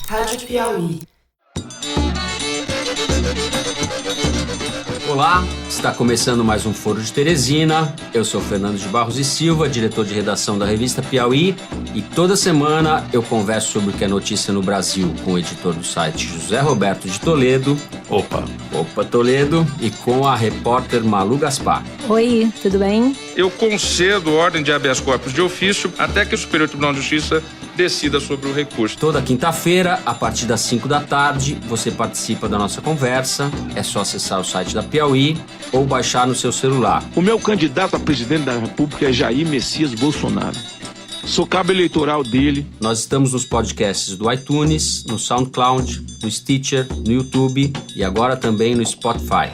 Rádio Piauí. Olá, está começando mais um Foro de Teresina. Eu sou Fernando de Barros e Silva, diretor de redação da revista Piauí, e toda semana eu converso sobre o que é notícia no Brasil com o editor do site José Roberto de Toledo. Opa Toledo, e com a repórter Malu Gaspar. Oi, tudo bem? Eu concedo ordem de habeas corpus de ofício até que o Superior Tribunal de Justiça decida sobre o recurso. Toda quinta-feira, a partir das 5 da tarde, você participa da nossa conversa. É só acessar o site da Piauí ou baixar no seu celular. O meu candidato a presidente da República é Jair Messias Bolsonaro. Sou cabo eleitoral dele. Nós estamos nos podcasts do iTunes, no SoundCloud, no Stitcher, no YouTube e agora também no Spotify.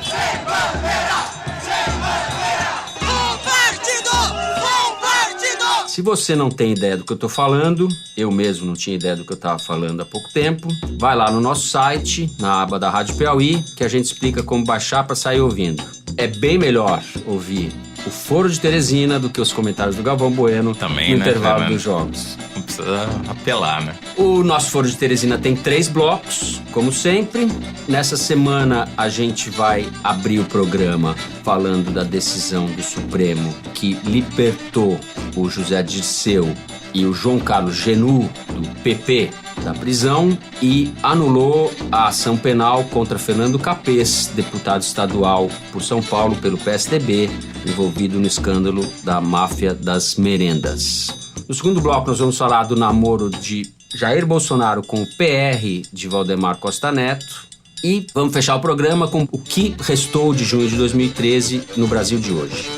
Se você não tem ideia do que eu tô falando, eu mesmo não tinha ideia do que eu tava falando há pouco tempo, vai lá no nosso site, na aba da Rádio Piauí, que a gente explica como baixar para sair ouvindo. É bem melhor ouvir o Foro de Teresina do que os comentários do Galvão Bueno também, no né, intervalo Fernando? dos jogos. Não precisa apelar, né? O nosso Foro de Teresina tem 3 blocos, como sempre. Nessa semana a gente vai abrir o programa falando da decisão do Supremo que libertou o José Dirceu e o João Carlos Genu, do PP, da prisão e anulou a ação penal contra Fernando Capês, deputado estadual por São Paulo pelo PSDB, envolvido no escândalo da máfia das merendas. No segundo bloco nós vamos falar do namoro de Jair Bolsonaro com o PR de Valdemar Costa Neto e vamos fechar o programa com o que restou de junho de 2013 no Brasil de hoje.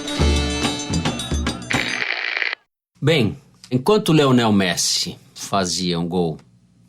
Bem, enquanto Lionel Messi fazia um gol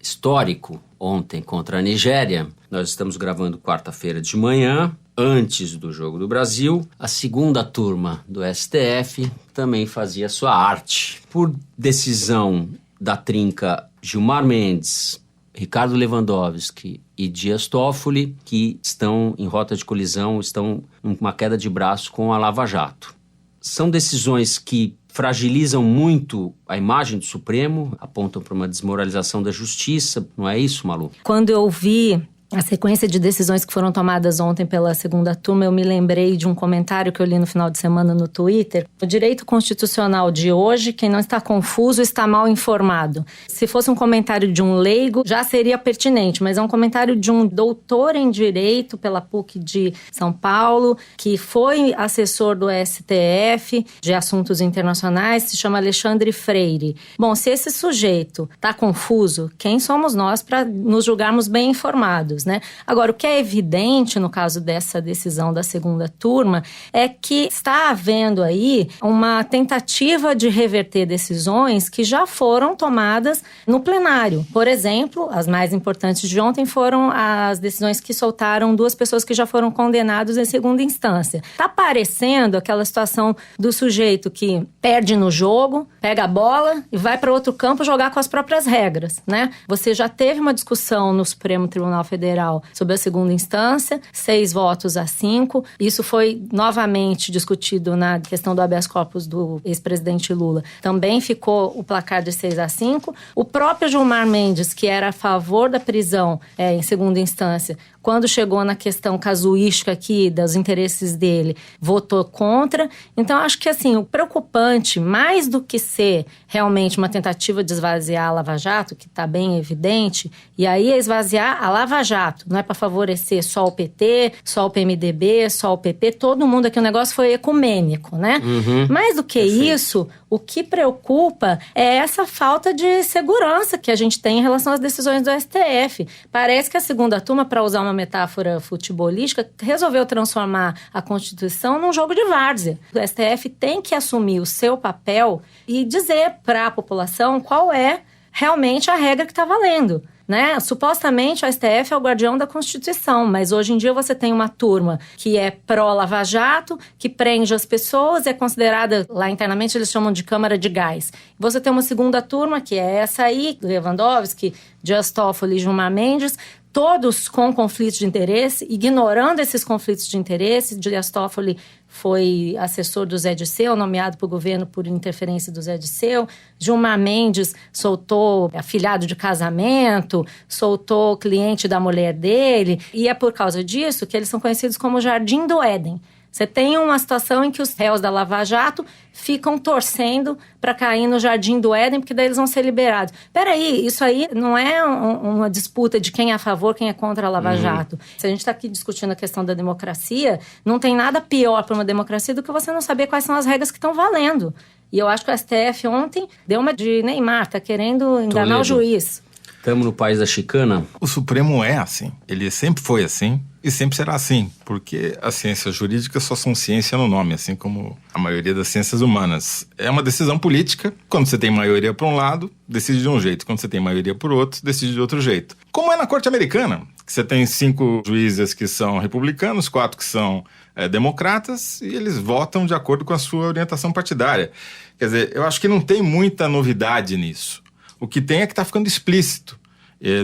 histórico ontem contra a Nigéria, nós estamos gravando quarta-feira de manhã, antes do Jogo do Brasil. A segunda turma do STF também fazia sua arte. Por decisão da trinca Gilmar Mendes, Ricardo Lewandowski e Dias Toffoli, que estão em rota de colisão, estão numa queda de braço com a Lava Jato. São decisões que fragilizam muito a imagem do Supremo, apontam para uma desmoralização da justiça, não é isso, Malu? Quando eu vi a sequência de decisões que foram tomadas ontem pela segunda turma, eu me lembrei de um comentário que eu li no final de semana no Twitter. O direito constitucional de hoje, quem não está confuso, está mal informado. Se fosse um comentário de um leigo, já seria pertinente, mas é um comentário de um doutor em direito pela PUC de São Paulo, que foi assessor do STF de assuntos internacionais, se chama Alexandre Freire. Bom, se esse sujeito está confuso, quem somos nós para nos julgarmos bem informados, né? Agora, o que é evidente no caso dessa decisão da segunda turma é que está havendo aí uma tentativa de reverter decisões que já foram tomadas no plenário. Por exemplo, as mais importantes de ontem foram as decisões que soltaram 2 pessoas que já foram condenadas em segunda instância. Está parecendo aquela situação do sujeito que perde no jogo, pega a bola e vai para outro campo jogar com as próprias regras, né? Você já teve uma discussão no Supremo Tribunal Federal sobre a segunda instância, 6-5. Isso foi novamente discutido na questão do habeas corpus do ex-presidente Lula. Também ficou o placar de 6-5. O próprio Gilmar Mendes, que era a favor da prisão em segunda instância, quando chegou na questão casuística aqui dos interesses dele, votou contra. Então, acho que assim, o preocupante, mais do que ser realmente uma tentativa de esvaziar a Lava Jato, que está bem evidente, e aí é esvaziar a Lava Jato, não é para favorecer só o PT, só o PMDB, só o PP, todo mundo aqui, o negócio foi ecumênico, né? Mais do que isso, o que preocupa é essa falta de segurança que a gente tem em relação às decisões do STF. Parece que a segunda turma, para usar uma metáfora futebolística, resolveu transformar a Constituição num jogo de várzea. O STF tem que assumir o seu papel e dizer para a população qual é realmente a regra que está valendo, né? Supostamente o STF é o guardião da Constituição, mas hoje em dia você tem uma turma que é pró-Lava Jato, que prende as pessoas, é considerada, lá internamente eles chamam de Câmara de Gás. Você tem uma segunda turma, que é essa aí, Lewandowski, Dias Toffoli e Gilmar Mendes, todos com conflitos de interesse, ignorando esses conflitos de interesse. Dias Toffoli foi assessor do Zé Dirceu, nomeado para o governo por interferência do Zé Dirceu. Gilmar Mendes soltou afilhado de casamento, soltou cliente da mulher dele. E é por causa disso que eles são conhecidos como Jardim do Éden. Você tem uma situação em que os réus da Lava Jato ficam torcendo para cair no Jardim do Éden, porque daí eles vão ser liberados. Peraí, isso aí não é uma disputa de quem é a favor, quem é contra a Lava Jato. Se a gente está aqui discutindo a questão da democracia, não tem nada pior para uma democracia do que você não saber quais são as regras que estão valendo. E eu acho que o STF ontem deu uma de Neymar, tá querendo enganar o juiz. Estamos no país da chicana? O Supremo é assim. Ele sempre foi assim e sempre será assim. Porque as ciências jurídicas só são ciência no nome, assim como a maioria das ciências humanas. É uma decisão política. Quando você tem maioria para um lado, decide de um jeito. Quando você tem maioria por outro, decide de outro jeito. Como é na Corte Americana, que você tem 5 juízes que são republicanos, 4 que são democratas, e eles votam de acordo com a sua orientação partidária. Quer dizer, eu acho que não tem muita novidade nisso. O que tem é que está ficando explícito,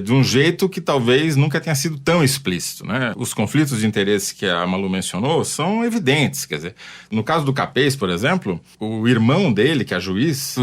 de um jeito que talvez nunca tenha sido tão explícito, né? Os conflitos de interesse que a Malu mencionou são evidentes. Quer dizer, no caso do Capês, por exemplo, o irmão dele, que é juiz,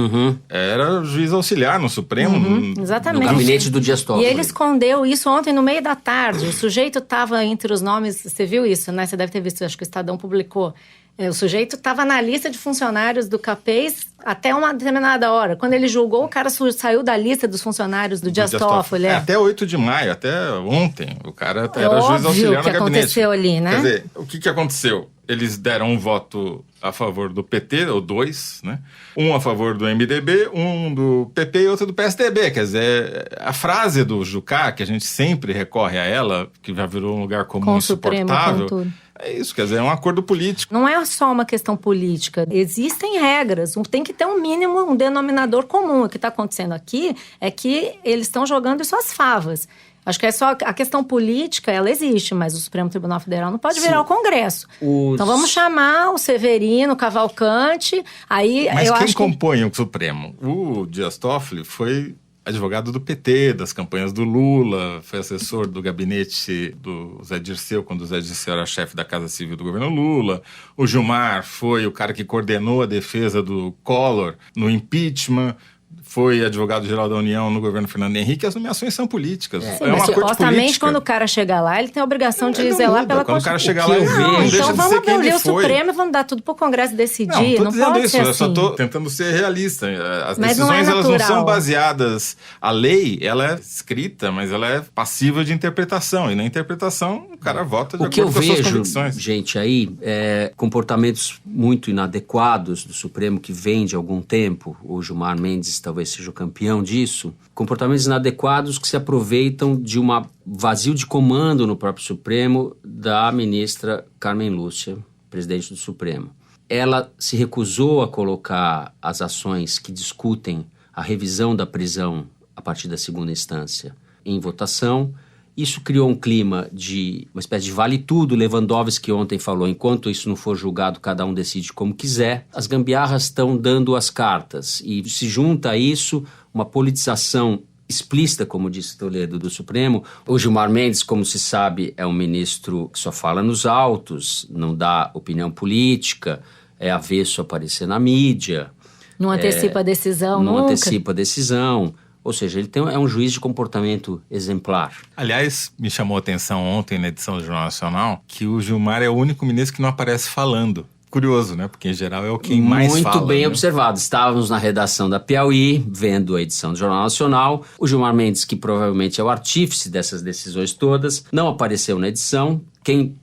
era juiz auxiliar no Supremo. Exatamente. No gabinete do Dias Toffoli. E ele escondeu isso ontem no meio da tarde. O sujeito estava entre os nomes... Você viu isso, né? Você deve ter visto, acho que o Estadão publicou. O sujeito estava na lista de funcionários do Capês até uma determinada hora. Quando ele julgou, o cara saiu da lista dos funcionários do Dias Toffoli. Até 8 de maio, até ontem, o cara era juiz auxiliar no gabinete. Aconteceu ali, né? Quer dizer, o que aconteceu? Eles deram um voto a favor do PT, ou 2, né? Um a favor do MDB, um do PP e outro do PSDB. Quer dizer, a frase do Jucá, que a gente sempre recorre a ela, que já virou um lugar comum insuportável... É isso, quer dizer, é um acordo político. Não é só uma questão política. Existem regras. Tem que ter um mínimo, um denominador comum. O que está acontecendo aqui é que eles estão jogando isso às favas. Acho que é só a questão política, ela existe, mas o Supremo Tribunal Federal não pode virar o Congresso. Então vamos chamar o Severino, o Cavalcante, aí mas eu quem acho compõe o Supremo? O Dias Toffoli foi advogado do PT, das campanhas do Lula, foi assessor do gabinete do Zé Dirceu, quando o Zé Dirceu era chefe da Casa Civil do governo Lula. O Gilmar foi o cara que coordenou a defesa do Collor no impeachment, foi advogado-geral da União no governo Fernando Henrique. As nomeações são políticas. Sim, é uma corte supostamente, política. Quando o cara chegar lá, ele tem a obrigação de zelar pela Quando o cara chegar Constituição. lá, ele não deixa então de vamos ser quem abolir ele o foi. Supremo e vamos dar tudo pro Congresso decidir. Não Não pode isso, ser assim. eu só tô tentando ser realista. As Mas decisões, não é elas não natural. são baseadas... A lei, ela é escrita, mas ela é passiva de interpretação. E na interpretação, o cara vota de O que eu acordo com as suas vejo, convicções. gente, aí, é comportamentos muito inadequados do Supremo que vem de algum tempo. O Gilmar Mendes talvez seja o campeão disso. Comportamentos inadequados que se aproveitam de um vazio de comando no próprio Supremo da ministra Carmen Lúcia, presidente do Supremo. Ela se recusou a colocar as ações que discutem a revisão da prisão a partir da segunda instância em votação. Isso criou um clima de uma espécie de vale-tudo. Lewandowski ontem falou, enquanto isso não for julgado, cada um decide como quiser. As gambiarras estão dando as cartas e se junta a isso uma politização explícita, como disse Toledo, do Supremo. O Gilmar Mendes, como se sabe, é um ministro que só fala nos autos, não dá opinião política, é avesso a aparecer na mídia. Não antecipa a decisão Não nunca. antecipa a decisão. Ou seja, ele é um juiz de comportamento exemplar. Aliás, me chamou a atenção ontem na edição do Jornal Nacional que o Gilmar é o único ministro que não aparece falando. Curioso, né? Porque, em geral, é o quem mais fala. Muito bem né? observado. Estávamos na redação da Piauí, vendo a edição do Jornal Nacional. O Gilmar Mendes, que provavelmente é o artífice dessas decisões todas, não apareceu na edição. Quem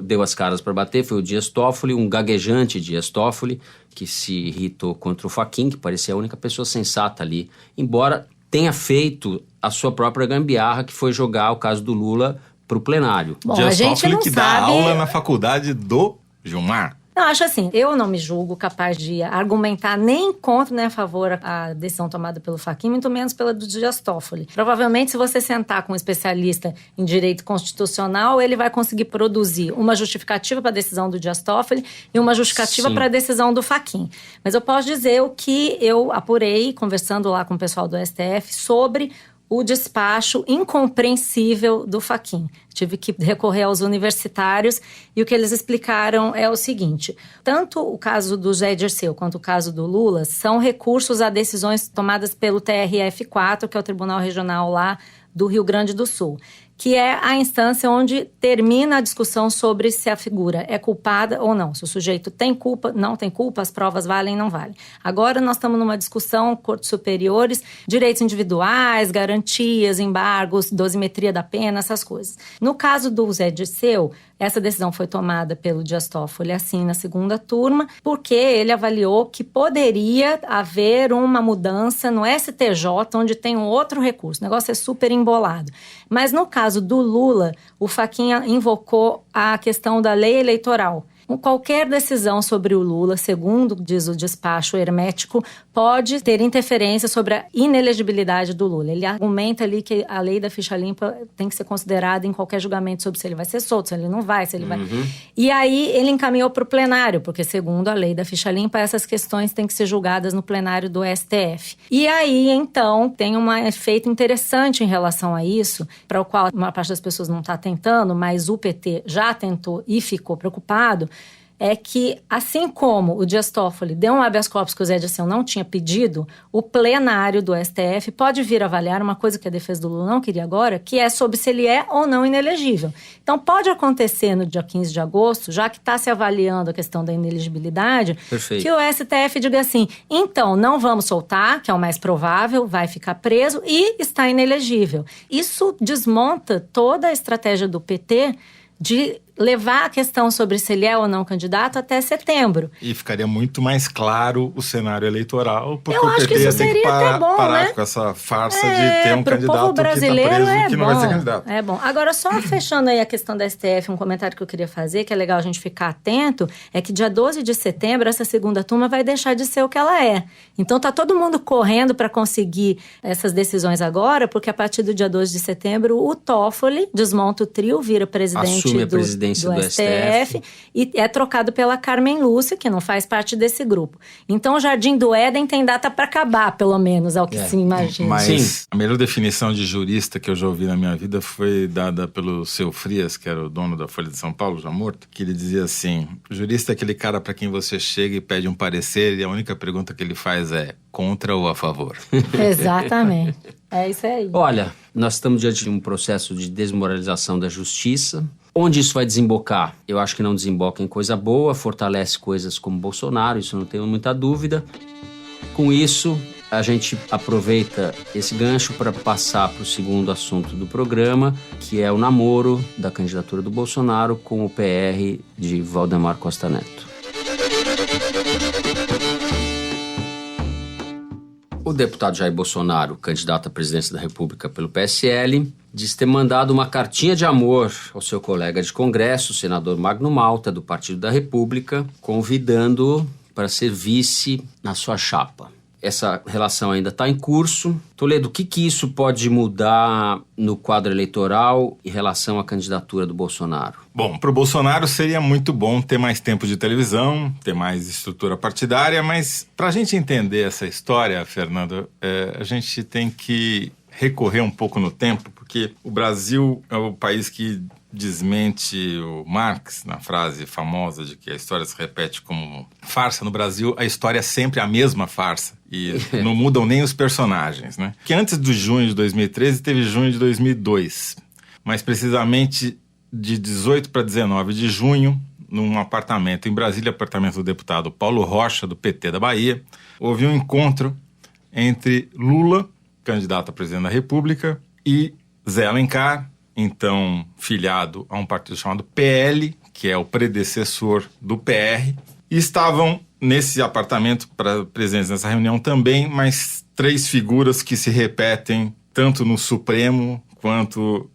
deu as caras para bater foi o Dias Toffoli, um gaguejante Dias Toffoli, que se irritou contra o Fachin, que parecia a única pessoa sensata ali. Embora tenha feito a sua própria gambiarra, que foi jogar o caso do Lula para o plenário. Bom, Dias a gente Toffoli não que sabe... dá aula na faculdade do Gilmar. Não, acho assim, eu não me julgo capaz de argumentar nem contra nem a favor a decisão tomada pelo Fachin, muito menos pela do Dias Toffoli. Provavelmente, se você sentar com um especialista em direito constitucional, ele vai conseguir produzir uma justificativa para a decisão do Dias Toffoli e uma justificativa para a decisão do Fachin. Mas eu posso dizer o que eu apurei, conversando lá com o pessoal do STF, sobre o despacho incompreensível do Fachin. Tive que recorrer aos universitários e o que eles explicaram é o seguinte: tanto o caso do Zé Dirceu quanto o caso do Lula são recursos a decisões tomadas pelo TRF4, que é o Tribunal Regional lá do Rio Grande do Sul, que é a instância onde termina a discussão sobre se a figura é culpada ou não. Se o sujeito tem culpa, não tem culpa, as provas valem, não valem. Agora nós estamos numa discussão, cortes superiores, direitos individuais, garantias, embargos, dosimetria da pena, essas coisas. No caso do Zé Dirceu, essa decisão foi tomada pelo Dias Toffoli, assim, na segunda turma, porque ele avaliou que poderia haver uma mudança no STJ, onde tem um outro recurso. O negócio é super embolado. Mas no caso do Lula, o Fachin invocou a questão da lei eleitoral. Qualquer decisão sobre o Lula, segundo diz o despacho hermético, pode ter interferência sobre a inelegibilidade do Lula. Ele argumenta ali que a lei da ficha limpa tem que ser considerada em qualquer julgamento sobre se ele vai ser solto, se ele não vai, se ele vai... E aí ele encaminhou para o plenário, porque segundo a lei da ficha limpa, essas questões têm que ser julgadas no plenário do STF. E aí, então, tem um efeito interessante em relação a isso, para o qual uma parte das pessoas não está tentando, mas o PT já tentou e ficou preocupado, é que, assim como o Dias Toffoli deu um habeas corpus que o Zé Dirceu não tinha pedido, o plenário do STF pode vir avaliar uma coisa que a defesa do Lula não queria agora, que é sobre se ele é ou não inelegível. Então, pode acontecer no dia 15 de agosto, já que está se avaliando a questão da inelegibilidade, que o STF diga assim, então, não vamos soltar, que é o mais provável, vai ficar preso e está inelegível. Isso desmonta toda a estratégia do PT de levar a questão sobre se ele é ou não candidato até setembro. E ficaria muito mais claro o cenário eleitoral, porque eu o acho PT ia ter que parar né? com essa farsa de ter um candidato que está preso que não vai ser candidato. É bom. Agora, só fechando aí a questão da STF, um comentário que eu queria fazer, que é legal a gente ficar atento, é que dia 12 de setembro, essa segunda turma vai deixar de ser o que ela é. Então, tá todo mundo correndo para conseguir essas decisões agora, porque a partir do dia 12 de setembro, o Toffoli desmonta o trio, vira presidente assume a presidência do STF e é trocado pela Carmen Lúcia, que não faz parte desse grupo. Então, o Jardim do Éden tem data para acabar, pelo menos, ao que se imagina. Mas a melhor definição de jurista que eu já ouvi na minha vida foi dada pelo Seu Frias, que era o dono da Folha de São Paulo, já morto, que ele dizia assim, jurista é aquele cara para quem você chega e pede um parecer e a única pergunta que ele faz é contra ou a favor. Exatamente. É isso aí. Olha, nós estamos diante de um processo de desmoralização da justiça. Onde isso vai desembocar? Eu acho que não desemboca em coisa boa, fortalece coisas como Bolsonaro, isso não tenho muita dúvida. Com isso, a gente aproveita esse gancho para passar para o segundo assunto do programa, que é o namoro da candidatura do Bolsonaro com o PR de Valdemar Costa Neto. O deputado Jair Bolsonaro, candidato à presidência da República pelo PSL, diz ter mandado uma cartinha de amor ao seu colega de Congresso, o senador Magno Malta, do Partido da República, convidando-o para ser vice na sua chapa. Essa relação ainda está em curso. Toledo, o que isso pode mudar no quadro eleitoral em relação à candidatura do Bolsonaro? Bom, para o Bolsonaro seria muito bom ter mais tempo de televisão, ter mais estrutura partidária, mas para a gente entender essa história, Fernando, a gente tem que recorrer um pouco no tempo, porque o Brasil é o país que desmente o Marx na frase famosa de que a história se repete como farsa. No Brasil, a história é sempre a mesma farsa e não mudam nem os personagens, né? Que antes do junho de 2013 teve junho de 2002, mas precisamente de 18 para 19 de junho, num apartamento em Brasília, apartamento do deputado Paulo Rocha, do PT da Bahia, houve um encontro entre Lula, candidato a presidente da República, e Zé Alencar, então filiado a um partido chamado PL, que é o predecessor do PR, e estavam nesse apartamento presentes nessa reunião também, mais três figuras que se repetem tanto no Supremo quanto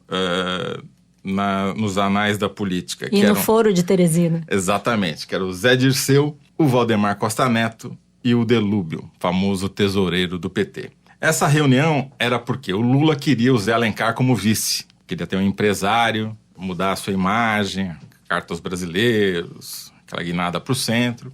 nos anais da política. E no Foro de Teresina. Exatamente, que era o Zé Dirceu, o Valdemar Costa Neto e o Delúbio, famoso tesoureiro do PT. Essa reunião era porque o Lula queria o Zé Alencar como vice. Queria ter um empresário, mudar a sua imagem, carta aos brasileiros, aquela guinada para o centro.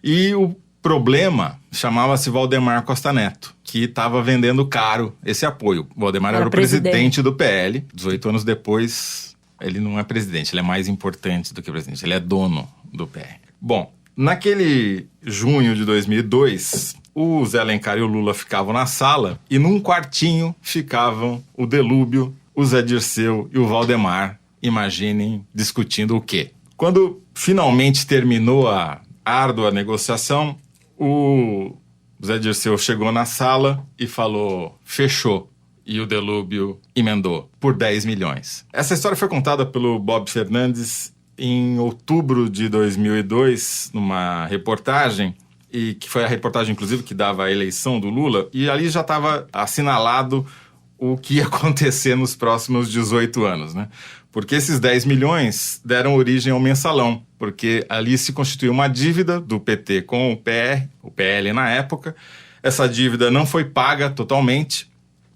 E o problema chamava-se Valdemar Costa Neto, que estava vendendo caro esse apoio. O Valdemar era o presidente do PL. 18 anos depois, ele não é presidente, ele é mais importante do que presidente, ele é dono do PL. Bom, naquele junho de 2002, o Zé Alencar e o Lula ficavam na sala e num quartinho ficavam o Delúbio, o Zé Dirceu e o Valdemar. Imaginem, discutindo o quê? Quando finalmente terminou a árdua negociação, o Zé Dirceu chegou na sala e falou, fechou. E o Delúbio emendou por 10 milhões. Essa história foi contada pelo Bob Fernandes em outubro de 2002, numa reportagem, e que foi a reportagem, inclusive, que dava a eleição do Lula, e ali já estava assinalado o que ia acontecer nos próximos 18 anos, né? Porque esses 10 milhões deram origem ao mensalão, porque ali se constituiu uma dívida do PT com o PL na época. Essa dívida não foi paga totalmente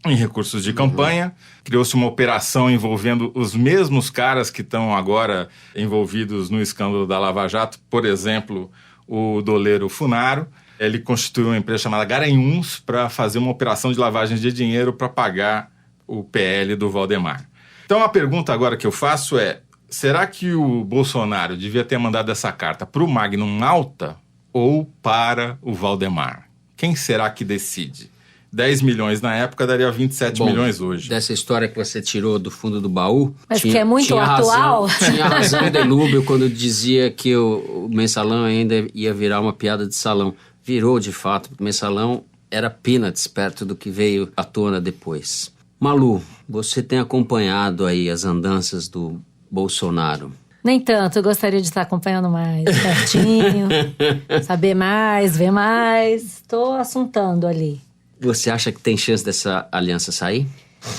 em recursos de campanha. Criou-se uma operação envolvendo os mesmos caras que estão agora envolvidos no escândalo da Lava Jato, por exemplo, o doleiro Funaro. Ele constituiu uma empresa chamada Garanhuns para fazer uma operação de lavagem de dinheiro para pagar o PL do Valdemar. Então a pergunta agora que eu faço é, será que o Bolsonaro devia ter mandado essa carta para o Magno Malta ou para o Valdemar? Quem será que decide? 10 milhões na época daria 27 milhões hoje. Dessa história que você tirou do fundo do baú... Mas que é muito atual. Tinha razão o Delúbio quando dizia que o mensalão ainda ia virar uma piada de salão. Virou, de fato. O mensalão era peanuts perto do que veio à tona depois. Malu, você tem acompanhado aí as andanças do Bolsonaro? Nem tanto, eu gostaria de estar acompanhando mais, pertinho, saber mais, ver mais. Estou assuntando ali. Você acha que tem chance dessa aliança sair?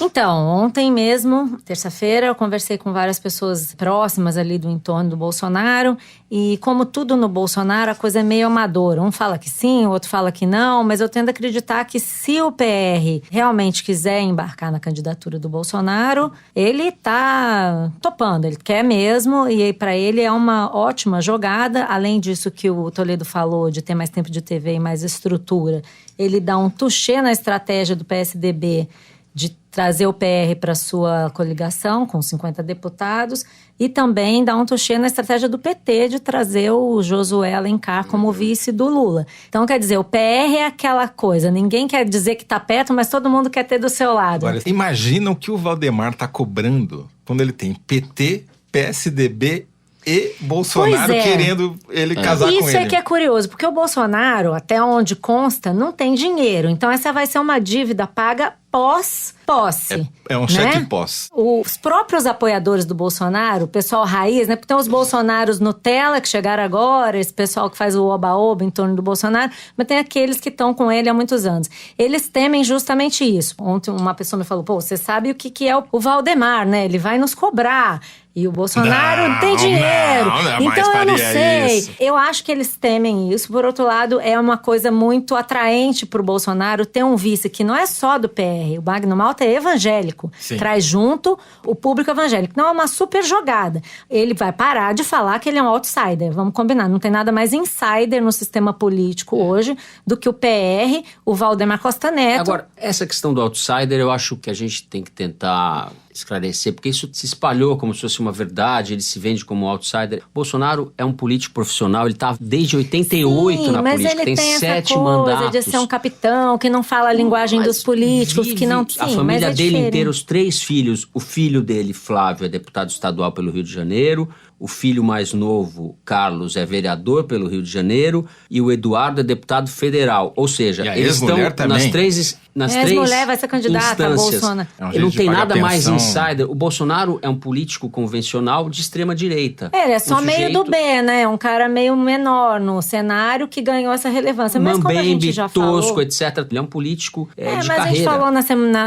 Então, ontem mesmo, terça-feira, eu conversei com várias pessoas próximas ali do entorno do Bolsonaro e como tudo no Bolsonaro, a coisa é meio amadora. Um fala que sim, o outro fala que não, mas eu tendo a acreditar que se o PR realmente quiser embarcar na candidatura do Bolsonaro, ele tá topando, ele quer mesmo e para ele é uma ótima jogada. Além disso que o Toledo falou de ter mais tempo de TV e mais estrutura, ele dá um touché na estratégia do PSDB de trazer o PR para sua coligação com 50 deputados e também dar um touché na estratégia do PT de trazer o Josué Alencar como vice do Lula. Então, quer dizer, o PR é aquela coisa, ninguém quer dizer que está perto, mas todo mundo quer ter do seu lado. Agora, imagina o que o Valdemar está cobrando quando ele tem PT, PSDB e Bolsonaro querendo ele casar com ele. Isso é que é curioso, porque o Bolsonaro, até onde consta, não tem dinheiro. Então essa vai ser uma dívida paga pós-posse. É um cheque pós. Os próprios apoiadores do Bolsonaro, o pessoal raiz, né? Porque tem os Bolsonaros Nutella que chegaram agora, esse pessoal que faz o oba-oba em torno do Bolsonaro, mas tem aqueles que estão com ele há muitos anos. Eles temem justamente isso. Ontem uma pessoa me falou, você sabe o que é o Valdemar, né? Ele vai nos cobrar. E o Bolsonaro tem dinheiro. Então eu não sei. Isso. Eu acho que eles temem isso. Por outro lado, é uma coisa muito atraente pro Bolsonaro ter um vice que não é só do PR. O Magno Malta é evangélico. Sim. Traz junto o público evangélico. Então é uma super jogada. Ele vai parar de falar que ele é um outsider. Vamos combinar. Não tem nada mais insider no sistema político hoje do que o PR, o Valdemar Costa Neto. Agora, essa questão do outsider, eu acho que a gente tem que tentar esclarecer, porque isso se espalhou como se fosse uma verdade, ele se vende como outsider. Bolsonaro é um político profissional, ele está desde 88 na política, mas ele tem 7 mandatos. De ser um capitão que não fala a linguagem dos políticos, que não... Sim, a família dele inteira, os 3 filhos, o filho dele, Flávio, é deputado estadual pelo Rio de Janeiro, o filho mais novo, Carlos, é vereador pelo Rio de Janeiro e o Eduardo é deputado federal. Ou seja, eles estão nas três mulher vai ser candidata a Bolsonaro. Ele não tem nada mais insider. O Bolsonaro é um político convencional de extrema direita. Ele é só meio do B, né? É um cara meio menor no cenário que ganhou essa relevância. Mas como a gente já falou... tosco, etc. Ele é um político de carreira. Mas a gente falou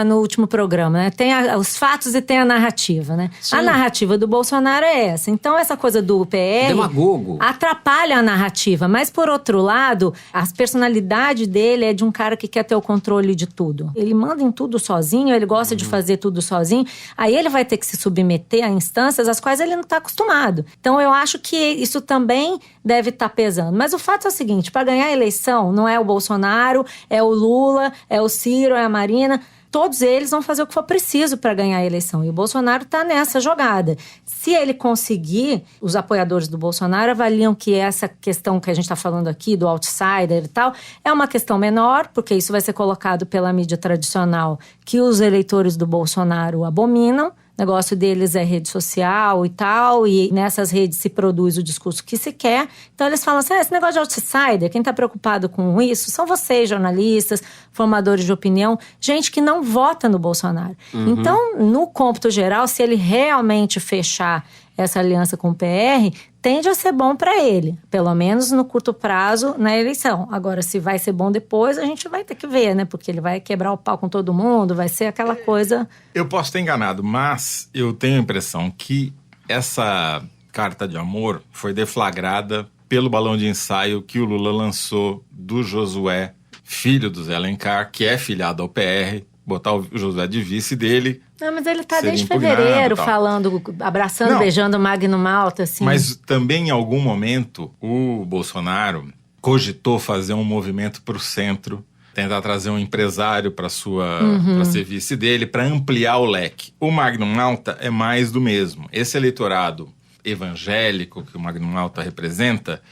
no último programa, né? Tem os fatos e tem a narrativa, né? Sim. A narrativa do Bolsonaro é essa. Então essa coisa do PR demagogo. Atrapalha a narrativa. Mas, por outro lado, a personalidade dele é de um cara que quer ter o controle de tudo. Ele manda em tudo sozinho, ele gosta de fazer tudo sozinho. Aí ele vai ter que se submeter a instâncias às quais ele não está acostumado. Então, eu acho que isso também deve estar pesando. Mas o fato é o seguinte, para ganhar a eleição, não é o Bolsonaro, é o Lula, é o Ciro, é a Marina. Todos eles vão fazer o que for preciso para ganhar a eleição. E o Bolsonaro está nessa jogada. Se ele conseguir, os apoiadores do Bolsonaro avaliam que essa questão que a gente está falando aqui, do outsider e tal, é uma questão menor, porque isso vai ser colocado pela mídia tradicional, que os eleitores do Bolsonaro abominam. O negócio deles é rede social e tal, e nessas redes se produz o discurso que se quer. Então eles falam assim, esse negócio de outsider, quem está preocupado com isso são vocês, jornalistas, formadores de opinião, gente que não vota no Bolsonaro. Então, no cômputo geral, se ele realmente fechar essa aliança com o PR, tende a ser bom para ele, pelo menos no curto prazo na eleição. Agora, se vai ser bom depois, a gente vai ter que ver, né? Porque ele vai quebrar o pau com todo mundo, vai ser aquela coisa... Eu posso estar enganado, mas eu tenho a impressão que essa carta de amor foi deflagrada pelo balão de ensaio que o Lula lançou do Josué, filho do Zé Alencar, que é filiado ao PR, botar o Josué de vice dele. Não, mas ele tá desde fevereiro falando, abraçando, beijando o Magno Malta, assim. Mas também em algum momento o Bolsonaro cogitou fazer um movimento para o centro, tentar trazer um empresário para ser vice dele, para ampliar o leque. O Magno Malta é mais do mesmo. Esse eleitorado evangélico que o Magno Malta representa,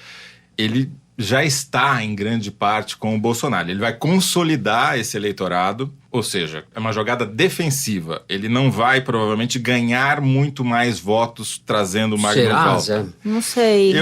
ele já está em grande parte com o Bolsonaro. Ele vai consolidar esse eleitorado, ou seja, é uma jogada defensiva. Ele não vai, provavelmente, ganhar muito mais votos trazendo o Magno Malta. Não sei.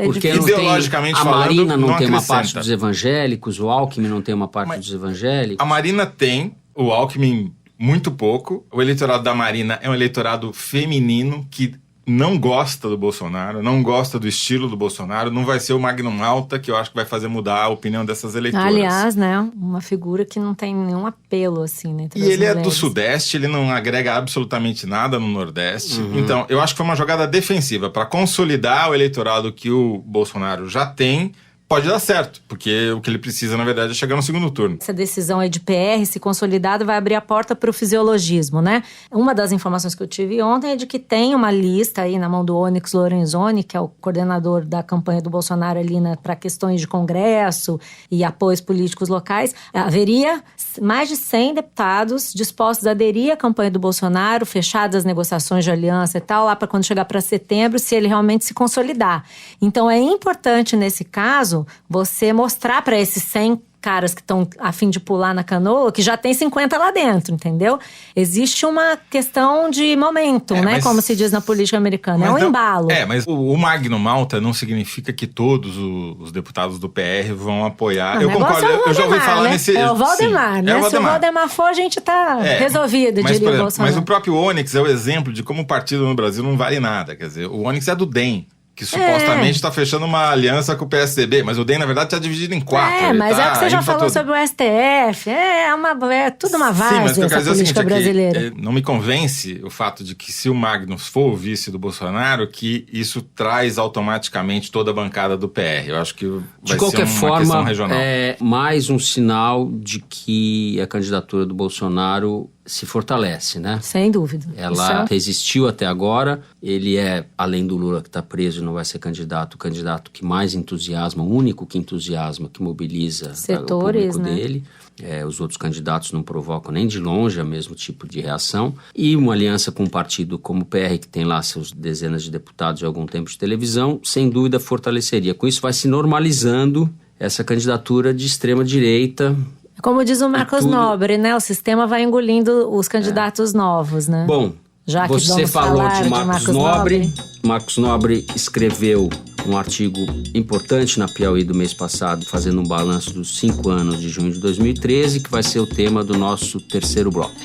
Porque ideologicamente falando, a Marina não tem uma acrescenta. parte dos evangélicos, o Alckmin não tem uma parte dos evangélicos. A Marina tem, o Alckmin muito pouco. O eleitorado da Marina é um eleitorado feminino que não gosta do Bolsonaro, não gosta do estilo do Bolsonaro, não vai ser o Magno Malta que eu acho que vai fazer mudar a opinião dessas eleitoras. Aliás, né, uma figura que não tem nenhum apelo, assim, né, entre as ele mulheres. É do Sudeste, ele não agrega absolutamente nada no Nordeste. Então, eu acho que foi uma jogada defensiva para consolidar o eleitorado que o Bolsonaro já tem. Pode dar certo, porque o que ele precisa, na verdade, é chegar no segundo turno. Essa decisão aí de PR, se consolidada, vai abrir a porta para o fisiologismo, né? Uma das informações que eu tive ontem é de que tem uma lista aí na mão do Onyx Lorenzoni, que é o coordenador da campanha do Bolsonaro ali para questões de congresso e apoios políticos locais. Haveria mais de 100 deputados dispostos a aderir à campanha do Bolsonaro, fechadas as negociações de aliança e tal, lá para quando chegar para setembro, se ele realmente se consolidar. Então é importante, nesse caso, você mostrar para esses 100 caras que estão a fim de pular na canoa, que já tem 50 lá dentro, entendeu? Existe uma questão de momento, né? Mas, como se diz na política americana. É um embalo. Mas o Magno Malta não significa que todos os deputados do PR vão apoiar. Eu concordo, eu já ouvi falar nesse... É o Valdemar, né? Se o Valdemar for, a gente tá resolvido, diria o Bolsonaro. Mas o próprio Onyx é o exemplo de como o partido no Brasil não vale nada. Quer dizer, o Onyx é do DEM, que supostamente está fechando uma aliança com o PSDB, mas o DEM, na verdade, está dividido em 4. Mas é o que você já falou sobre o STF, é tudo uma várzea essa política brasileira. Não me convence o fato de que se o Magno for o vice do Bolsonaro, que isso traz automaticamente toda a bancada do PR. Eu acho que vai ser uma questão regional. É mais um sinal de que a candidatura do Bolsonaro se fortalece, né? Sem dúvida. Ela resistiu até agora. Ele é, além do Lula que está preso e não vai ser candidato, o candidato que mais entusiasma, o único que entusiasma, que mobiliza setores, o público dele. Os outros candidatos não provocam nem de longe o mesmo tipo de reação. E uma aliança com um partido como o PR, que tem lá seus dezenas de deputados e algum tempo de televisão, sem dúvida fortaleceria. Com isso vai se normalizando essa candidatura de extrema-direita. Como diz o Marcos Nobre, né? O sistema vai engolindo os candidatos novos, né? Bom, já que você falou de Marcos Nobre. Marcos Nobre escreveu um artigo importante na Piauí do mês passado, fazendo um balanço dos 5 anos de junho de 2013, que vai ser o tema do nosso terceiro bloco.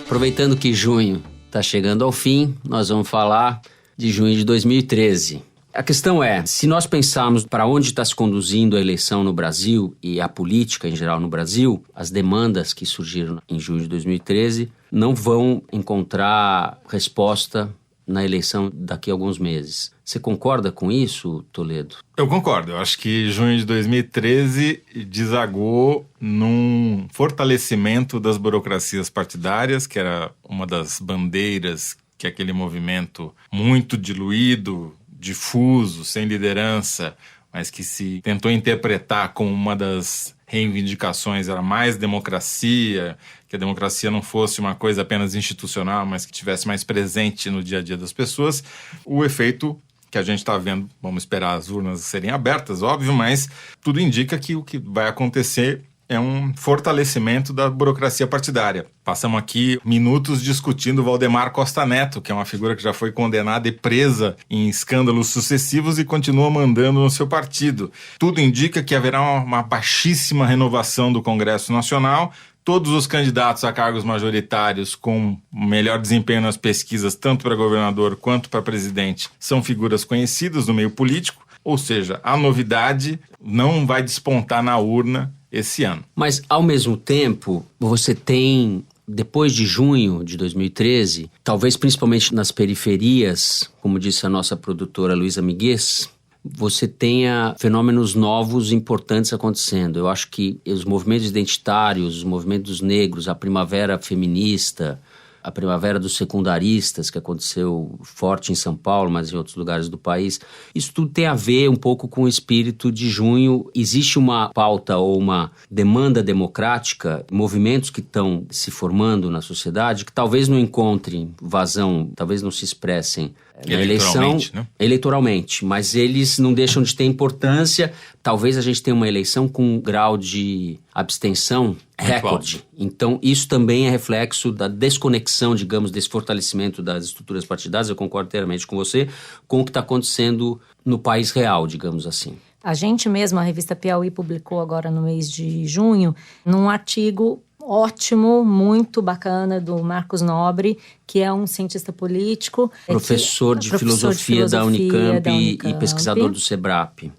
Aproveitando que junho está chegando ao fim, nós vamos falar de junho de 2013. A questão é, se nós pensarmos para onde está se conduzindo a eleição no Brasil e a política em geral no Brasil, as demandas que surgiram em junho de 2013 não vão encontrar resposta na eleição daqui a alguns meses. Você concorda com isso, Toledo? Eu concordo. Eu acho que junho de 2013 desagou num fortalecimento das burocracias partidárias, que era uma das bandeiras que aquele movimento muito diluído, difuso, sem liderança, mas que se tentou interpretar como uma das reivindicações, era mais democracia, que a democracia não fosse uma coisa apenas institucional, mas que tivesse mais presente no dia a dia das pessoas. O efeito que a gente está vendo, vamos esperar as urnas serem abertas, óbvio, mas tudo indica que o que vai acontecer é um fortalecimento da burocracia partidária. Passamos aqui minutos discutindo Valdemar Costa Neto, que é uma figura que já foi condenada e presa em escândalos sucessivos e continua mandando no seu partido. Tudo indica que haverá uma baixíssima renovação do Congresso Nacional. Todos os candidatos a cargos majoritários com melhor desempenho nas pesquisas, tanto para governador quanto para presidente, são figuras conhecidas no meio político. Ou seja, a novidade não vai despontar na urna esse ano. Mas, ao mesmo tempo, você tem, depois de junho de 2013, talvez principalmente nas periferias, como disse a nossa produtora Luísa Miguez, você tenha fenômenos novos importantes acontecendo. Eu acho que os movimentos identitários, os movimentos negros, a primavera feminista, a primavera dos secundaristas, que aconteceu forte em São Paulo, mas em outros lugares do país, isso tudo tem a ver um pouco com o espírito de junho. Existe uma pauta ou uma demanda democrática, movimentos que estão se formando na sociedade, que talvez não encontrem vazão, talvez não se expressem na eleição, né? Eleitoralmente, mas eles não deixam de ter importância. Talvez a gente tenha uma eleição com um grau de abstenção recorde. Então, isso também é reflexo da desconexão, digamos, desse fortalecimento das estruturas partidárias, eu concordo inteiramente com você, com o que está acontecendo no país real, digamos assim. A gente mesmo, a revista Piauí, publicou agora no mês de junho, num artigo ótimo, muito bacana, do Marcos Nobre, que é um cientista político. Professor de filosofia da Unicamp e pesquisador do SEBRAP.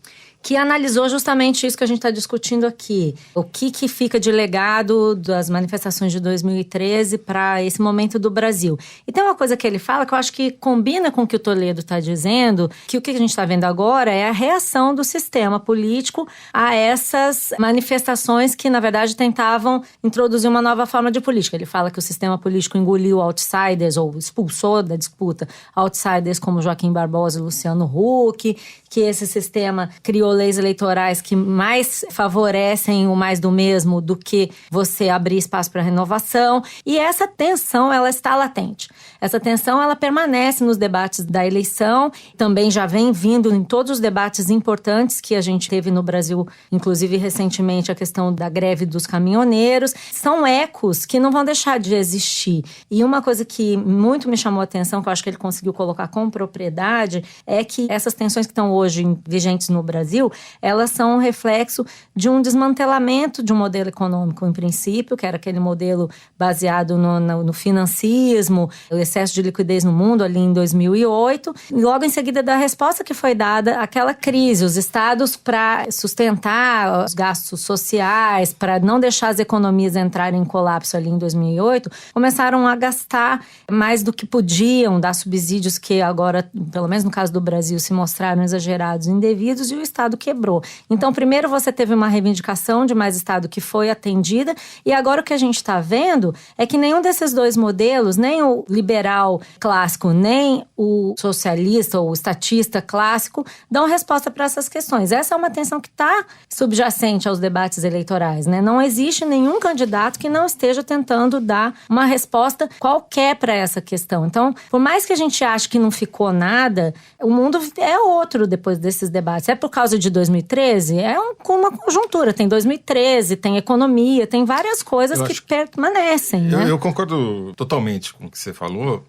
Que analisou justamente isso que a gente está discutindo aqui. O que fica de legado das manifestações de 2013 para esse momento do Brasil. E tem uma coisa que ele fala que eu acho que combina com o que o Toledo está dizendo, que o que a gente está vendo agora é a reação do sistema político a essas manifestações que, na verdade, tentavam introduzir uma nova forma de política. Ele fala que o sistema político engoliu outsiders, ou expulsou da disputa outsiders como Joaquim Barbosa e Luciano Huck, que esse sistema criou leis eleitorais que mais favorecem o mais do mesmo do que você abrir espaço para renovação. E essa tensão, ela está latente. Essa tensão, ela permanece nos debates da eleição, também já vem vindo em todos os debates importantes que a gente teve no Brasil, inclusive recentemente a questão da greve dos caminhoneiros. São ecos que não vão deixar de existir. E uma coisa que muito me chamou a atenção, que eu acho que ele conseguiu colocar com propriedade, é que essas tensões que estão hoje vigentes no Brasil, elas são um reflexo de um desmantelamento de um modelo econômico, em princípio, que era aquele modelo baseado no financismo, o excesso de liquidez no mundo ali em 2008, e logo em seguida da resposta que foi dada àquela crise. Os estados, para sustentar os gastos sociais, para não deixar as economias entrarem em colapso ali em 2008, começaram a gastar mais do que podiam, dar subsídios que agora, pelo menos no caso do Brasil, se mostraram exagerados, indevidos, e o Estado quebrou. Então, primeiro você teve uma reivindicação de mais Estado que foi atendida, e agora o que a gente está vendo é que nenhum desses dois modelos, nem o liberal clássico, nem o socialista ou o estatista clássico, dão resposta para essas questões. Essa é uma tensão que está subjacente aos debates eleitorais, né? Não existe nenhum candidato que não esteja tentando dar uma resposta qualquer para essa questão. Então, por mais que a gente ache que não ficou nada, o mundo é outro depois desses debates. É por causa de 2013? É uma conjuntura. Tem 2013, tem economia, tem várias coisas que permanecem, né? Eu concordo totalmente com o que você falou.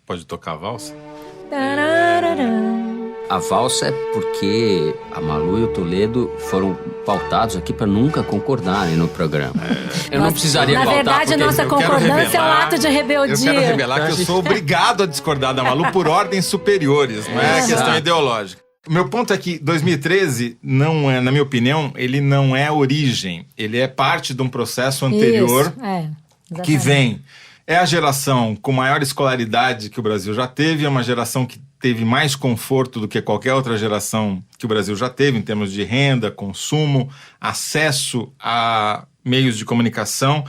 Pode tocar a valsa? A valsa é porque a Malu e o Toledo foram pautados aqui para nunca concordarem no programa. Eu não precisaria pautar. Na verdade, nossa concordância é um ato de rebeldia. Eu quero revelar que eu sou obrigado a discordar da Malu por ordens superiores, não é questão ideológica. Meu ponto é que 2013 não é, na minha opinião, ele não é origem. Ele é parte de um processo anterior que vem. É a geração com maior escolaridade que o Brasil já teve, é uma geração que teve mais conforto do que qualquer outra geração que o Brasil já teve, em termos de renda, consumo, acesso a meios de comunicação.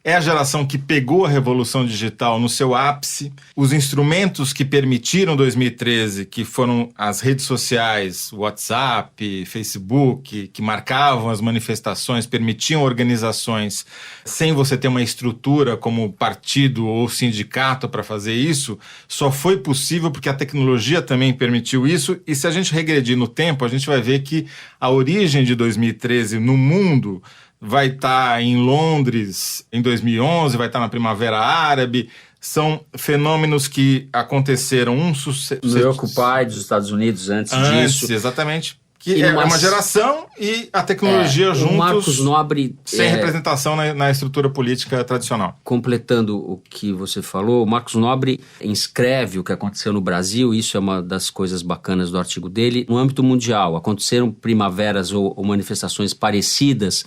É a geração que pegou a revolução digital no seu ápice. Os instrumentos que permitiram 2013, que foram as redes sociais, WhatsApp, Facebook, que marcavam as manifestações, permitiam organizações sem você ter uma estrutura como partido ou sindicato para fazer isso, só foi possível porque a tecnologia também permitiu isso. E se a gente regredir no tempo, a gente vai ver que a origem de 2013 no mundo vai estar em Londres em 2011, vai estar na Primavera Árabe. São fenômenos que aconteceram no Occupy dos Estados Unidos antes disso. Exatamente. Que é uma geração e a tecnologia juntos, o Marcos Nobre, sem representação na estrutura política tradicional. Completando o que você falou, o Marcos Nobre inscreve o que aconteceu no Brasil, isso é uma das coisas bacanas do artigo dele, no âmbito mundial. Aconteceram primaveras ou manifestações parecidas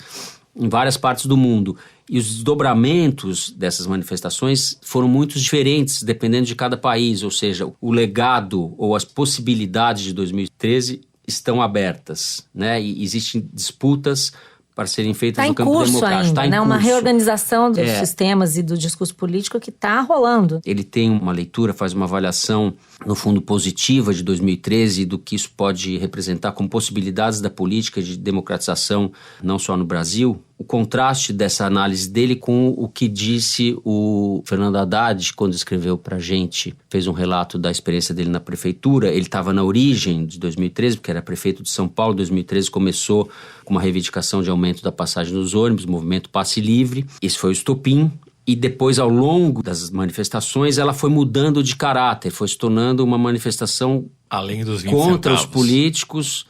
em várias partes do mundo. E os desdobramentos dessas manifestações foram muito diferentes, dependendo de cada país. Ou seja, o legado ou as possibilidades de 2013 estão abertas, né? E existem disputas para serem feitas no campo democrático. Está em curso. Uma reorganização dos sistemas e do discurso político que está rolando. Ele tem uma leitura, faz uma avaliação, no fundo, positiva de 2013 e do que isso pode representar como possibilidades da política de democratização, não só no Brasil. O contraste dessa análise dele com o que disse o Fernando Haddad quando escreveu pra gente, fez um relato da experiência dele na prefeitura. Ele estava na origem de 2013, porque era prefeito de São Paulo. 2013 começou com uma reivindicação de aumento da passagem dos ônibus, movimento Passe Livre. Esse foi o estopim. E depois, ao longo das manifestações, ela foi mudando de caráter, foi se tornando uma manifestação além dos 20 contra centavos. Os políticos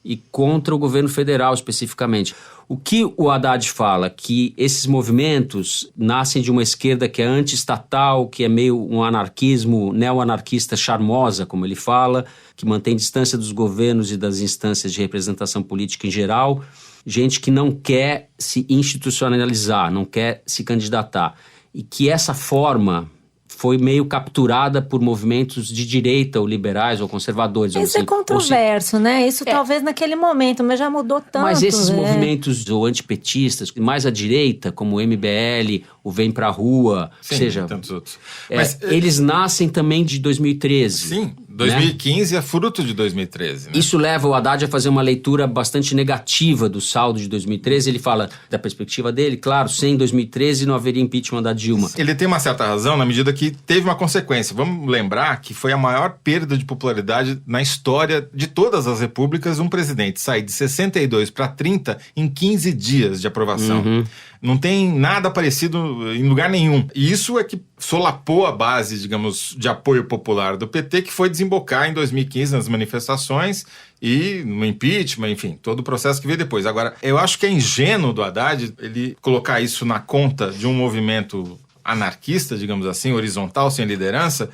e contra o governo federal especificamente. O que o Haddad fala? Que esses movimentos nascem de uma esquerda que é anti-estatal, que é meio um anarquismo, neo-anarquista charmosa, como ele fala, que mantém distância dos governos e das instâncias de representação política em geral, gente que não quer se institucionalizar, não quer se candidatar. E que essa forma foi meio capturada por movimentos de direita ou liberais ou conservadores. Isso é controverso, né? Isso talvez naquele momento, mas já mudou tanto. Mas esses movimentos ou antipetistas, mais à direita, como o MBL, o Vem Pra Rua, sim, seja, tantos outros. Mas eles nascem também de 2013. Sim, 2015 é fruto de 2013. Né? Isso leva o Haddad a fazer uma leitura bastante negativa do saldo de 2013. Ele fala, da perspectiva dele, claro, sem 2013 não haveria impeachment da Dilma. Ele tem uma certa razão na medida que teve uma consequência. Vamos lembrar que foi a maior perda de popularidade na história de todas as repúblicas, um presidente sair de 62 para 30 em 15 dias de aprovação. Não tem nada parecido em lugar nenhum. E isso é que solapou a base, digamos, de apoio popular do PT, que foi desembocar em 2015 nas manifestações e no impeachment, enfim, todo o processo que veio depois. Agora, eu acho que é ingênuo do Haddad ele colocar isso na conta de um movimento anarquista, digamos assim, horizontal, sem liderança,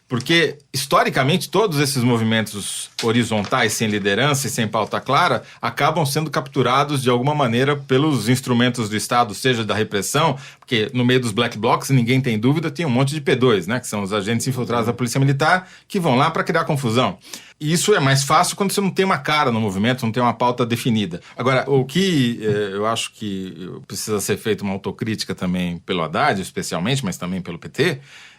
porque, historicamente, todos esses movimentos horizontais, sem liderança e sem pauta clara, acabam sendo capturados, de alguma maneira, pelos instrumentos do Estado, seja da repressão, porque no meio dos black blocs, ninguém tem dúvida, tem um monte de P2, né, que são os agentes infiltrados da Polícia Militar, que vão lá para criar confusão. E isso é mais fácil quando você não tem uma cara no movimento, não tem uma pauta definida. Agora, o que eu acho que precisa ser feita uma autocrítica também pelo Haddad, especialmente, mas também pelo PT,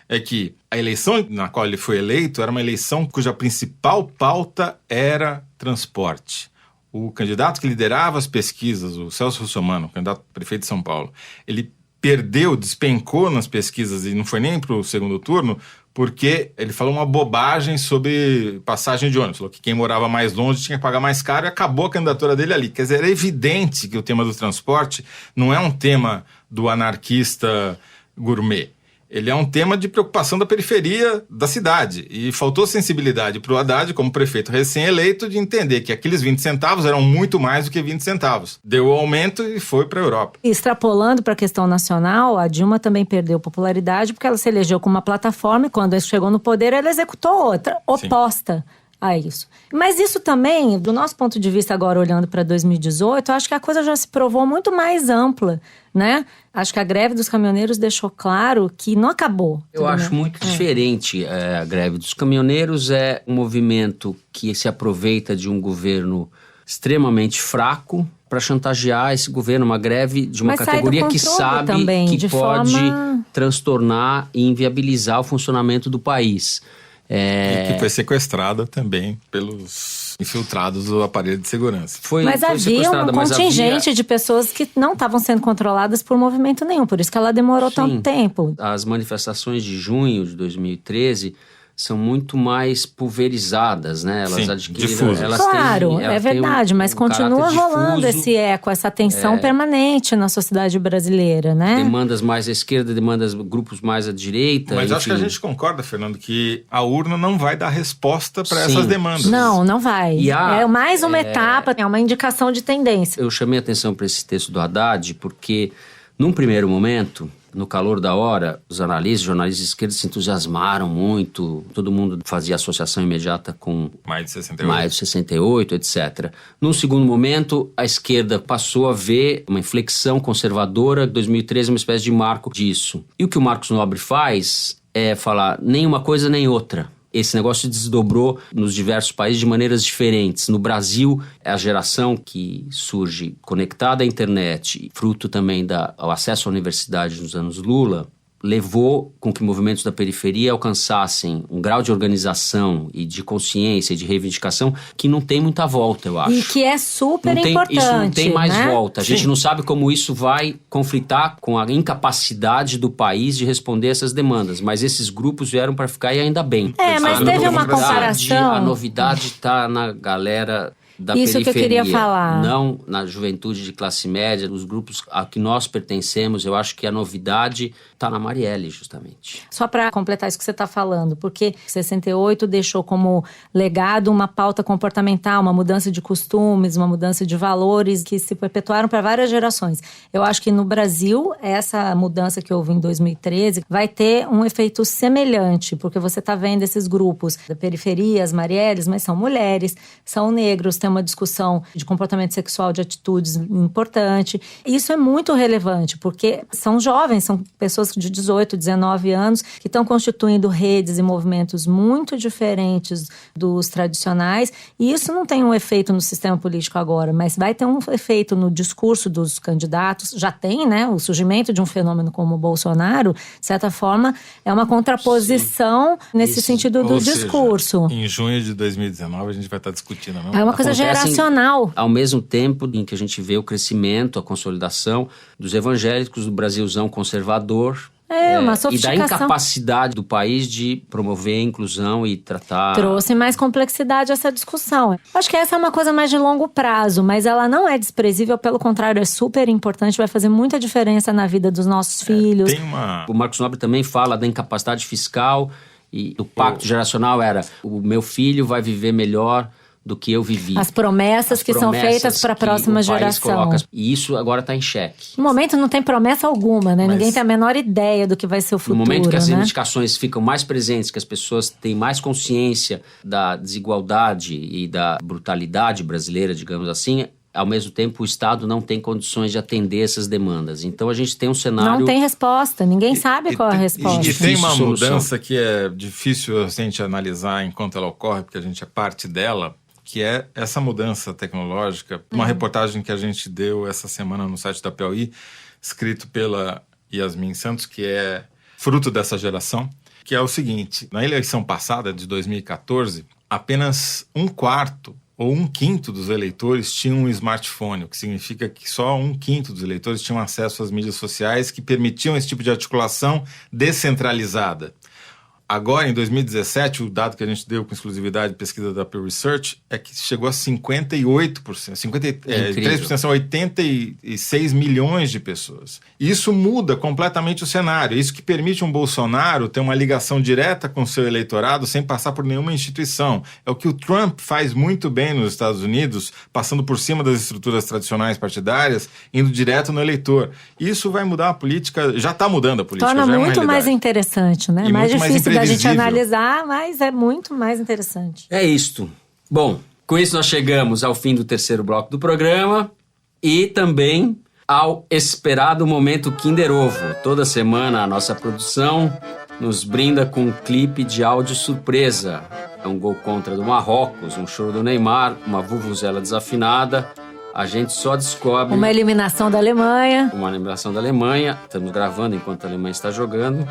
é que a eleição na qual ele foi eleito era uma eleição cuja principal pauta era transporte. O candidato que liderava as pesquisas, o Celso Russomano, candidato a prefeito de São Paulo, ele perdeu, despencou nas pesquisas e não foi nem para o segundo turno, porque ele falou uma bobagem sobre passagem de ônibus. Falou que quem morava mais longe tinha que pagar mais caro e acabou a candidatura dele ali. Quer dizer, é evidente que o tema do transporte não é um tema do anarquista gourmet. Ele é um tema de preocupação da periferia da cidade. E faltou sensibilidade para o Haddad, como prefeito recém-eleito, de entender que aqueles 20 centavos eram muito mais do que 20 centavos. Deu o aumento e foi para a Europa. Extrapolando para a questão nacional, a Dilma também perdeu popularidade porque ela se elegeu com uma plataforma e quando chegou no poder ela executou outra, oposta. a isso. Mas isso também, do nosso ponto de vista agora, olhando para 2018, eu acho que a coisa já se provou muito mais ampla, né? Acho que a greve dos caminhoneiros deixou claro que não acabou. Eu acho muito diferente. A greve dos caminhoneiros é um movimento que se aproveita de um governo extremamente fraco para chantagear esse governo, uma greve de uma categoria que sabe também, que pode transtornar e inviabilizar o funcionamento do país. E que foi sequestrada também pelos infiltrados do aparelho de segurança. Mas havia um contingente de pessoas que não estavam sendo controladas por movimento nenhum, por isso que ela demorou tanto tempo. As manifestações de junho de 2013 são muito mais pulverizadas, né? Elas adquiriram... Claro, é verdade, mas continua rolando esse eco, essa tensão permanente na sociedade brasileira, né? Demandas mais à esquerda, grupos mais à direita. Mas acho que a gente concorda, Fernando, que a urna não vai dar resposta para essas demandas. Não vai. É mais uma etapa, é uma indicação de tendência. Eu chamei a atenção para esse texto do Haddad porque, num primeiro momento, no calor da hora, os jornalistas de esquerda se entusiasmaram muito, todo mundo fazia associação imediata com Maio de 68, etc. Num segundo momento, a esquerda passou a ver uma inflexão conservadora, 2013 é uma espécie de marco disso. E o que o Marcos Nobre faz é falar nem uma coisa nem outra. Esse negócio desdobrou nos diversos países de maneiras diferentes. No Brasil, é a geração que surge conectada à internet, fruto também do acesso à universidade nos anos Lula, levou com que movimentos da periferia alcançassem um grau de organização e de consciência e de reivindicação que não tem muita volta, eu acho. E que é super importante. Isso não tem mais volta. A Sim. gente não sabe como isso vai conflitar com a incapacidade do país de responder essas demandas. Mas esses grupos vieram para ficar e ainda bem. Mas teve uma comparação. A novidade está na galera da isso periferia, que eu queria falar. Não na juventude de classe média, nos grupos a que nós pertencemos. Eu acho que a novidade está na Marielle, justamente. Só para completar isso que você está falando, porque 68 deixou como legado uma pauta comportamental, uma mudança de costumes, uma mudança de valores que se perpetuaram para várias gerações. Eu acho que no Brasil, essa mudança que houve em 2013 vai ter um efeito semelhante, porque você está vendo esses grupos da periferia, as Marielles, mas são mulheres, são negros, tem uma discussão de comportamento sexual, de atitudes importante. Isso é muito relevante, porque são jovens, são pessoas de 18, 19 anos que estão constituindo redes e movimentos muito diferentes dos tradicionais, e isso não tem um efeito no sistema político agora, mas vai ter um efeito no discurso dos candidatos. Já tem, né? O surgimento de um fenômeno como o Bolsonaro, de certa forma, é uma contraposição nesse sentido do discurso. Em junho de 2019 a gente vai estar discutindo, não? É uma coisa geracional. Ao mesmo tempo em que a gente vê o crescimento, a consolidação dos evangélicos do Brasilzão conservador. Uma sofisticação. E da incapacidade do país de promover a inclusão e tratar... Trouxe mais complexidade a essa discussão. Acho que essa é uma coisa mais de longo prazo, mas ela não é desprezível, pelo contrário, é super importante, vai fazer muita diferença na vida dos nossos filhos. O Marcos Nobre também fala da incapacidade fiscal e do pacto geracional era o meu filho vai viver melhor do que eu vivi. As promessas que são feitas para a próxima geração. E isso agora está em xeque. No momento não tem promessa alguma, né? Ninguém tem a menor ideia do que vai ser o futuro. No momento que as né? reivindicações ficam mais presentes, que as pessoas têm mais consciência da desigualdade e da brutalidade brasileira, digamos assim, ao mesmo tempo o Estado não tem condições de atender essas demandas. Então a gente tem um cenário... Não tem resposta, ninguém sabe qual é a resposta. E tem uma mudança que é difícil a gente analisar enquanto ela ocorre, porque a gente é parte dela, que é essa mudança tecnológica. Uma reportagem que a gente deu essa semana no site da Piauí, escrito pela Yasmin Santos, que é fruto dessa geração, que é o seguinte: na eleição passada, de 2014, apenas 1/4 ou 1/5 dos eleitores tinham um smartphone, o que significa que só 1/5 dos eleitores tinham acesso às mídias sociais que permitiam esse tipo de articulação descentralizada. Agora, em 2017, o dado que a gente deu com exclusividade de pesquisa da Pew Research é que chegou a 58%. 53% são 86 milhões de pessoas. Isso muda completamente o cenário. Isso que permite um Bolsonaro ter uma ligação direta com o seu eleitorado sem passar por nenhuma instituição. É o que o Trump faz muito bem nos Estados Unidos, passando por cima das estruturas tradicionais partidárias, indo direto no eleitor. Isso vai mudar a política, já está mudando a política. Torna já muito mais interessante, né? E mais muito difícil da gente previsível. analisar, mas é muito mais interessante. É isto. Bom, com isso nós chegamos ao fim do terceiro bloco do programa e também ao esperado momento Kinder Ovo. Toda semana a nossa produção nos brinda com um clipe de áudio surpresa. É um gol contra do Marrocos, um choro do Neymar, uma vuvuzela desafinada. A gente só descobre... Uma eliminação da Alemanha. Uma eliminação da Alemanha. Estamos gravando enquanto a Alemanha está jogando.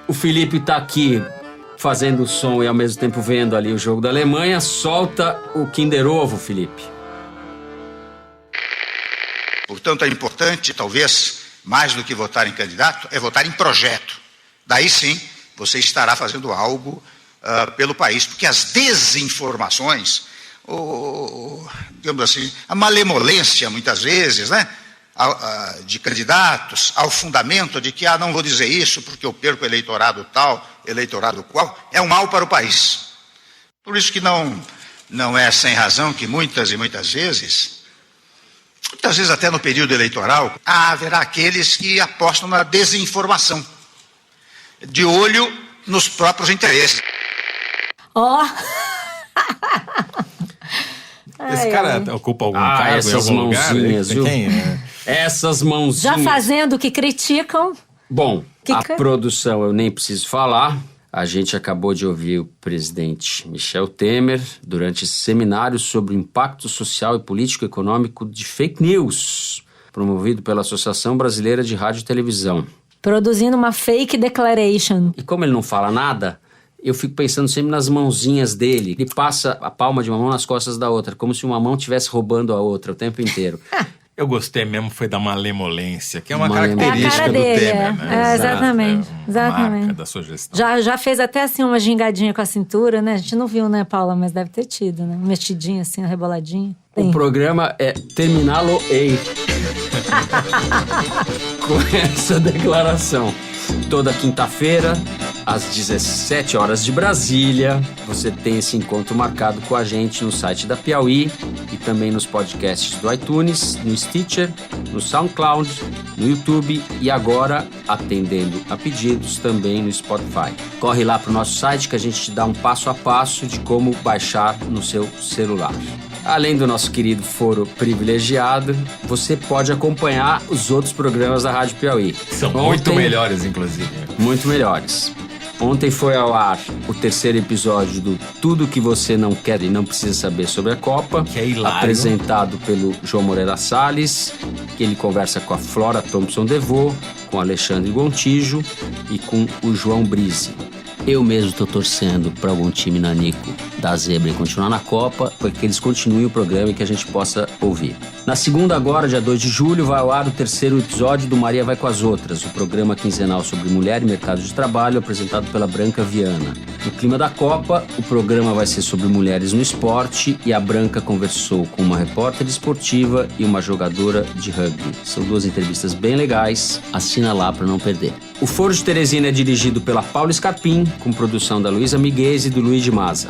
O Felipe está aqui fazendo o som e ao mesmo tempo vendo ali o jogo da Alemanha. Solta o Kinder Ovo, Felipe. Portanto, é importante, talvez, mais do que votar em candidato, é votar em projeto. Daí sim, você estará fazendo algo pelo país, porque as desinformações, digamos assim, a malemolência, muitas vezes, né, de candidatos, ao fundamento de que, não vou dizer isso porque eu perco eleitorado tal, eleitorado qual, é um mal para o país. Por isso que não é sem razão que muitas e muitas vezes até no período eleitoral, haverá aqueles que apostam na desinformação, de olho nos próprios interesses. Ó! Esse cara ocupa algum cargo em essas algum lugar? mãozinhas, viu? Quem é? Essas mãozinhas. Já fazendo o que criticam. Bom, Que a que- produção eu nem preciso falar. A gente acabou de ouvir o presidente Michel Temer durante esse seminário sobre o impacto social e político-econômico de fake news, promovido pela Associação Brasileira de Rádio e Televisão. Produzindo uma fake declaration. E como ele não fala nada, eu fico pensando sempre nas mãozinhas dele. Ele passa a palma de uma mão nas costas da outra, como se uma mão estivesse roubando a outra o tempo inteiro. Eu gostei mesmo, foi da malemolência, que é uma Malemolência. característica É a cara do dele, Temer, né? é, exatamente, É uma exatamente. marca da sua gestão. Já fez até assim uma gingadinha com a cintura, né? A gente não viu, né, Paula? Mas deve ter tido, né? Uma mexidinha assim, uma reboladinha. O programa é Terminá-lo-ei. Com essa declaração. Toda quinta-feira, às 17 horas de Brasília, você tem esse encontro marcado com a gente no site da Piauí e também nos podcasts do iTunes, no Stitcher, no SoundCloud, no YouTube e agora, atendendo a pedidos, também no Spotify. Corre lá para o nosso site que a gente te dá um passo a passo de como baixar no seu celular. Além do nosso querido foro privilegiado, você pode acompanhar os outros programas da Rádio Piauí. São muito melhores, inclusive. Muito melhores. Ontem foi ao ar o terceiro episódio do Tudo que Você Não Quer e Não Precisa Saber sobre a Copa, Que é hilário. apresentado pelo João Moreira Salles, que ele conversa com a Flora Thompson Devô, com Alexandre Gontijo e com o João Brise. Eu mesmo estou torcendo para algum time nanico da zebra e continuar na Copa, para que eles continuem o programa e que a gente possa ouvir. Na segunda agora, dia 2 de julho, vai ao ar o terceiro episódio do Maria Vai com as Outras, o programa quinzenal sobre mulher e mercado de trabalho, apresentado pela Branca Viana. No clima da Copa, o programa vai ser sobre mulheres no esporte e a Branca conversou com uma repórter esportiva e uma jogadora de rugby. São duas entrevistas bem legais, assina lá para não perder. O Foro de Teresina é dirigido pela Paula Scarpim, com produção da Luísa Miguez e do Luiz de Maza.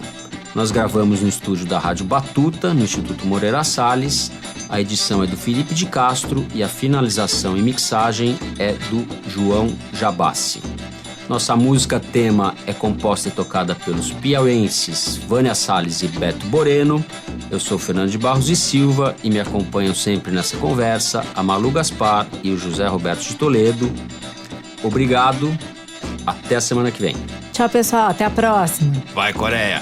Nós gravamos no estúdio da Rádio Batuta, no Instituto Moreira Salles. A edição é do Felipe de Castro e a finalização e mixagem é do João Jabassi. Nossa música tema é composta e tocada pelos piauienses Vânia Salles e Beto Boreno. Eu sou Fernando de Barros e Silva e me acompanham sempre nessa conversa a Malu Gaspar e o José Roberto de Toledo. Obrigado, até a semana que vem. Tchau, pessoal. Até a próxima. Vai, Coreia!